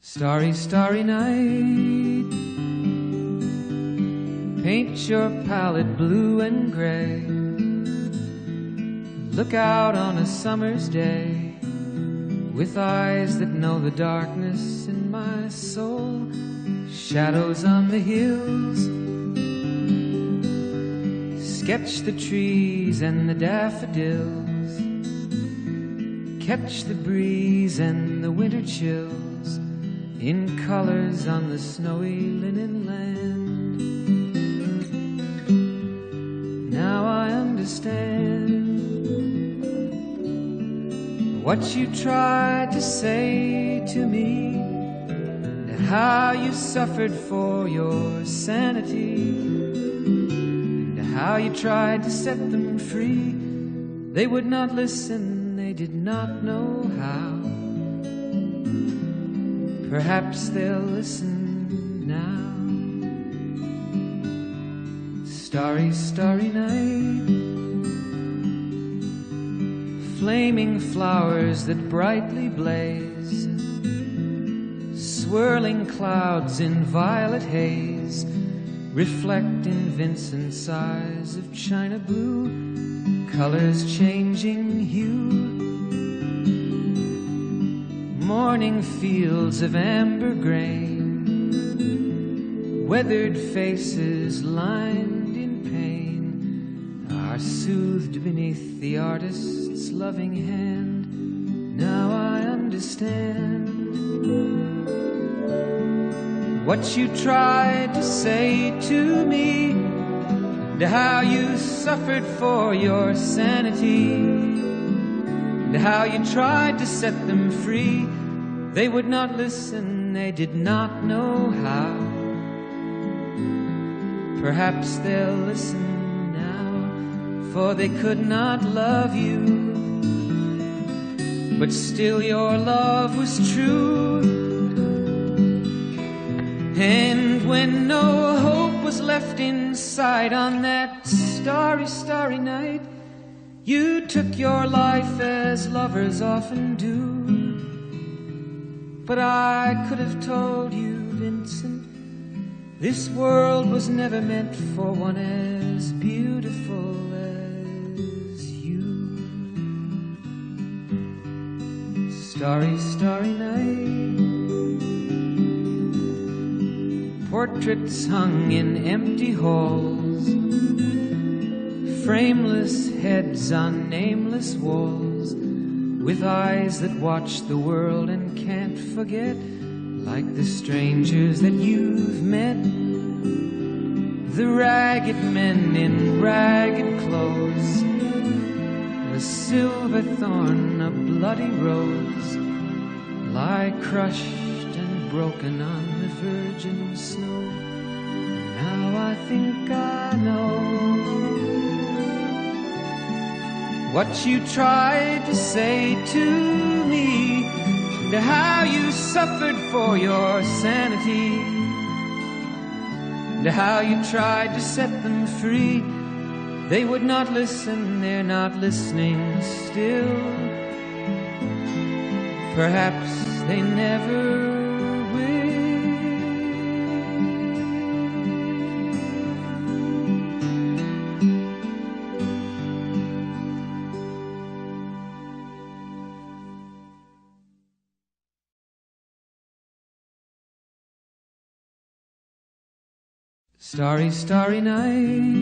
Starry, starry night, paint your palette blue and gray. Look out on a summer's day with eyes that know the darkness in my soul. Shadows on the hills, sketch the trees and the daffodils, catch the breeze and the winter chills in colors on the snowy linen land. Now I understand what you tried to say to me, and how you suffered for your sanity, and how you tried to set them free. They would not listen, they did not know how. Perhaps they'll listen now. Starry, starry night, flaming flowers that brightly blaze, swirling clouds in violet haze, reflect in Vincent's eyes of china blue, colors changing hue. Morning fields of amber grain, weathered faces lined in pain, are soothed beneath the artist's loving hand. Now I understand what you tried to say to me, and how you suffered for your sanity, and how you tried to set them free. They would not listen, they did not know how. Perhaps they'll listen now, for they could not love you, but still your love was true. And when no hope was left inside on that starry, starry night, you took your life as lovers often do. But I could have told you, Vincent, this world was never meant for one as beautiful as you. Starry, starry night, portraits hung in empty halls, frameless heads on nameless walls, with eyes that watch the world and can't forget, like the strangers that you've met, the ragged men in ragged clothes, a silver thorn, a bloody rose, lie crushed and broken on the virgin snow. Now I think I know what you tried to say to me, and how you suffered for your sanity, and how you tried to set them free. They would not listen, they're not listening still. Perhaps they never will. Starry, starry night.